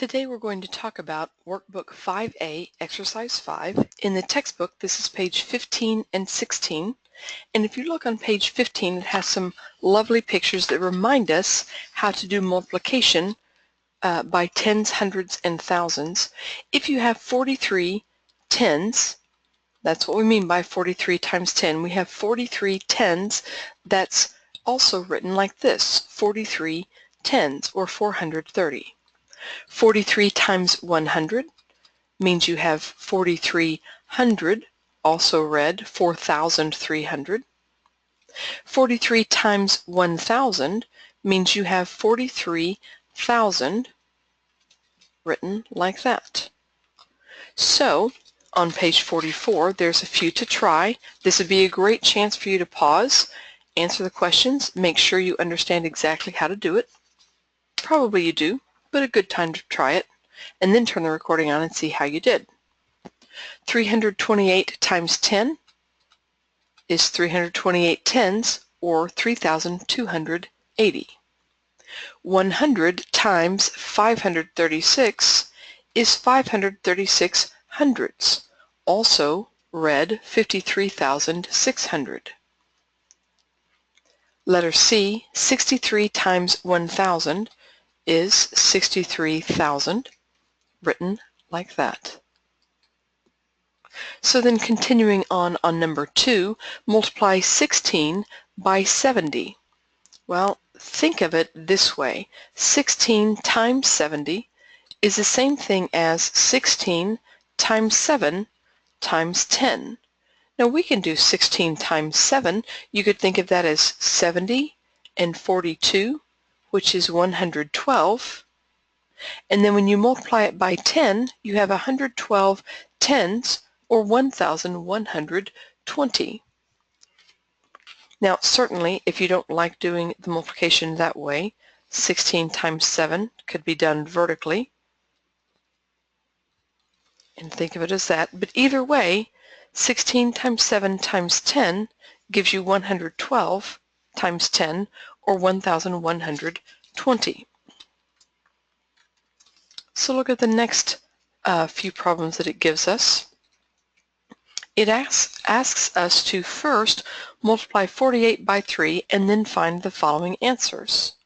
Today we're going to talk about Workbook 5A, Exercise 5. In the textbook, this is page 15 and 16. And if you look on page 15, it has some lovely pictures that remind us how to do multiplication by tens, hundreds, and thousands. If you have 43 tens, that's what we mean by 43 times 10. We have 43 tens. That's also written like this, 43 tens, or 430. 43 times 100 means you have 4,300, also read 4,300. 43 times 1,000 means you have 43,000, written like that. So, on page 44, there's a few to try. This would be a great chance for you to pause, answer the questions, make sure you understand exactly how to do it. Probably you do, but a good time to try it, and then turn the recording on and see how you did. 328 times 10 is 328 tens, or 3,280. 100 times 536 is 536 hundreds, also read 53,600. Letter C, 63 times 1,000 is 63,000, written like that. So then continuing on number 2, multiply 16 by 70. Well, think of it this way. 16 times 70 is the same thing as 16 times 7 times 10. Now we can do 16 times 7. You could think of that as 70 and 42, which is 112. And then when you multiply it by 10, you have 112 tens, or 1,120. Now, certainly, if you don't like doing the multiplication that way, 16 times 7 could be done vertically. And think of it as that. But either way, 16 times 7 times 10 gives you 112 times 10, or 1,120. So look at the next few problems that it gives us. It asks us to first multiply 48 by 3 and then find the following answers.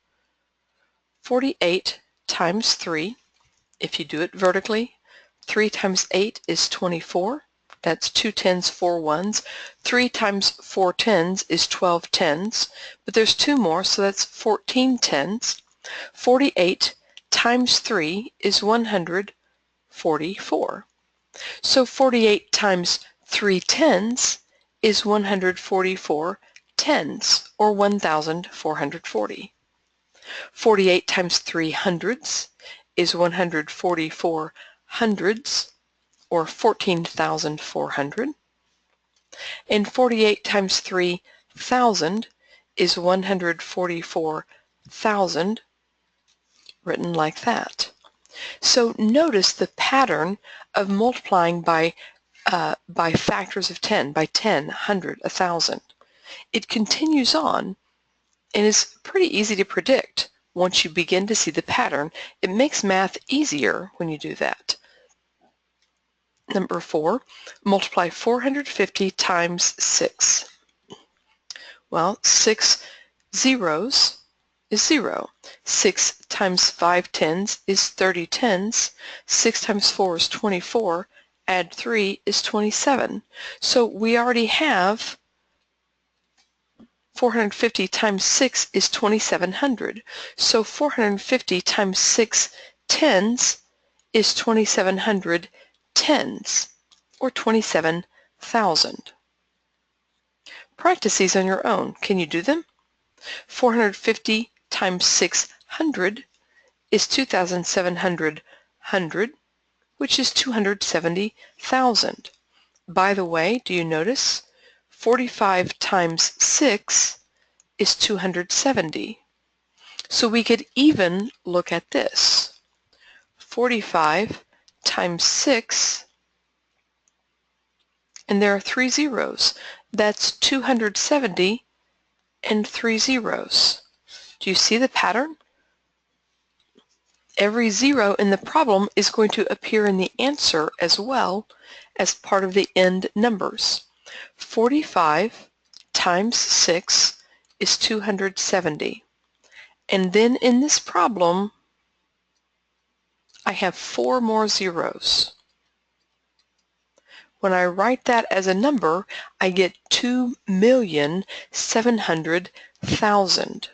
48 times 3, if you do it vertically, 3 times 8 is 24. That's 2 tens, 4 ones. 3 times 4 tens is 12 tens, but there's 2 more, so that's 14 tens. 48 times 3 is 144. So 48 times 3 tens is 144 tens, or 1,440. 48 times 3 hundreds is 144 hundreds, or 14,400. And 48 times 3,000 is 144,000, written like that. So notice the pattern of multiplying by factors of 10, by 10, 100, 1,000. It continues on and is pretty easy to predict once you begin to see the pattern. It makes math easier when you do that. Number 4, multiply 450 times 6. Well, 6 zeros is 0. 6 times 5 tens is 30 tens. 6 times 4 is 24. Add 3 is 27. So we already have 450 times 6 is 2,700. So 450 times 6 tens is 2,700 tens, or 27,000. Practice these on your own. Can you do them? 450 times 600 is 2,700 hundred, which is 270,000. By the way, do you notice 45 times 6 is 270. So we could even look at this. 45 times 6, and there are 3 zeros. That's 270 and 3 zeros. Do you see the pattern? Every zero in the problem is going to appear in the answer as well as part of the end numbers. 45 times 6 is 270. And then in this problem, I have 4 more zeros. When I write that as a number, I get 2,700,000.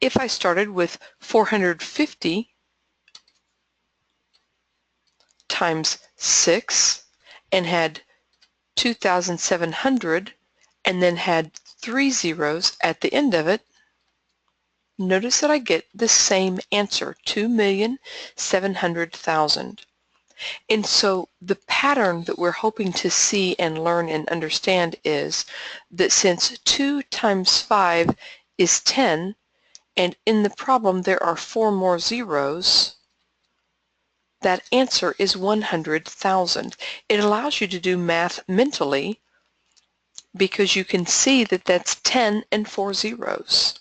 If I started with 450 times 6 and had 2,700 and then had 3 zeros at the end of it, notice that I get the same answer, 2,700,000. And so the pattern that we're hoping to see and learn and understand is that since 2 times 5 is 10, and in the problem there are 4 more zeros, that answer is 100,000. It allows you to do math mentally because you can see that that's 10 and 4 zeros.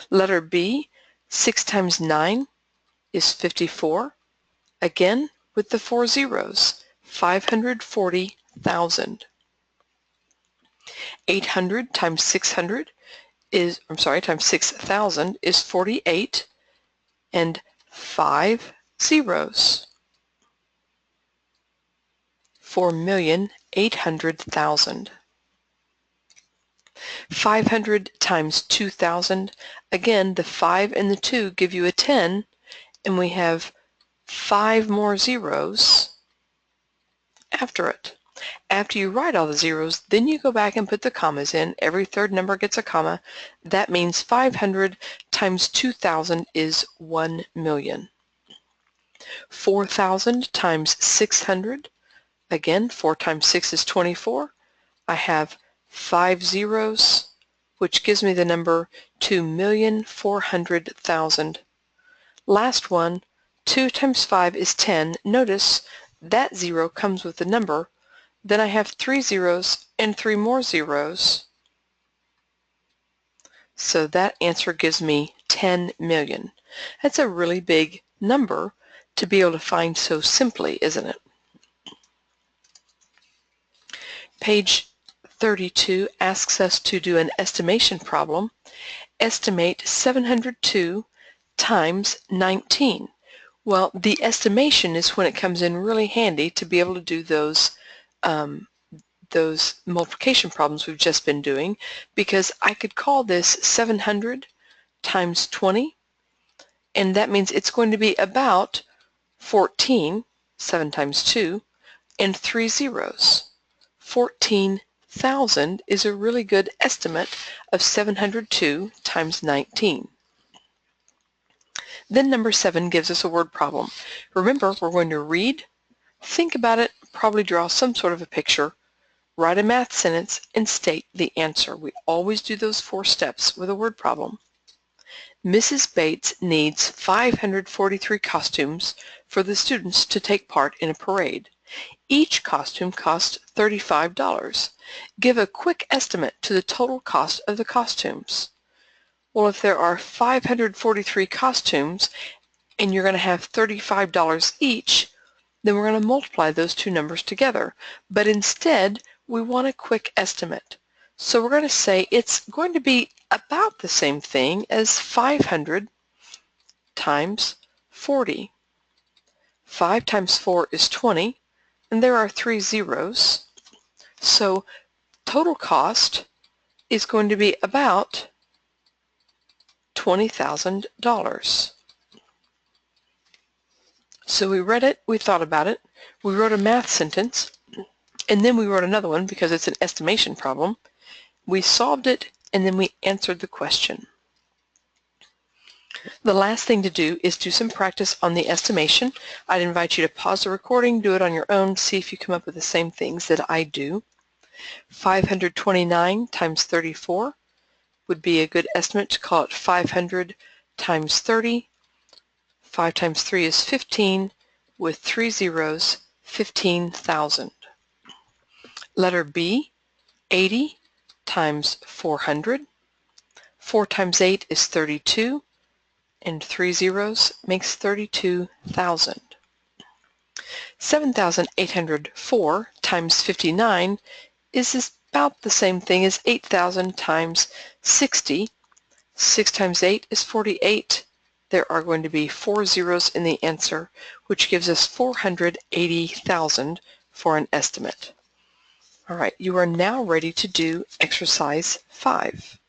Letter B, 6 times 9 is 54. Again, with the 4 zeros, 540,000. 800 times 600 is, times 6,000 is 48 and 5 zeros. 4,800,000. 500 times 2,000, again the 5 and the 2 give you a 10, and we have 5 more zeros after it. After you write all the zeros, then you go back and put the commas in. Every third number gets a comma. That means 500 times 2,000 is 1 million. 4,000 times 600, again 4 times 6 is 24. I have 5 zeros, which gives me the number 2,400,000. Last one, 2 times 5 is 10. Notice that 0 comes with the number. Then I have 3 zeros and 3 more zeros. So that answer gives me 10 million. That's a really big number to be able to find so simply, isn't it? Page 32 asks us to do an estimation problem. Estimate 702 times 19. Well, the estimation is when it comes in really handy to be able to do those multiplication problems we've just been doing, because I could call this 700 times 20, and that means it's going to be about 14, 7 times 2, and 3 zeros. 14,000 is a really good estimate of 702 times 19. Then number 7 gives us a word problem. Remember, we're going to read, think about it, probably draw some sort of a picture, write a math sentence, and state the answer. We always do those 4 steps with a word problem. Mrs. Bates needs 543 costumes for the students to take part in a parade. Each costume costs $35. Give a quick estimate to the total cost of the costumes. Well, if there are 543 costumes and you're going to have $35 each, then we're going to multiply those two numbers together. But instead, we want a quick estimate. So we're going to say it's going to be about the same thing as 500 times 40. 5 times 4 is 20, and there are 3 zeros. So total cost is going to be about $20,000. So we read it, we thought about it, we wrote a math sentence, and then we wrote another one because it's an estimation problem. We solved it, and then we answered the question. The last thing to do is do some practice on the estimation. I'd invite you to pause the recording, do it on your own, see if you come up with the same things that I do. 529 times 34 would be a good estimate to call it 500 times 30. 5 times 3 is 15, with 3 zeros, 15,000. Letter B, 80 times 400. 4 times 8 is 32. and 3 zeros makes 32,000. 7,804 times 59 is about the same thing as 8,000 times 60. 6 times 8 is 48. There are going to be 4 zeros in the answer, which gives us 480,000 for an estimate. All right, you are now ready to do exercise 5.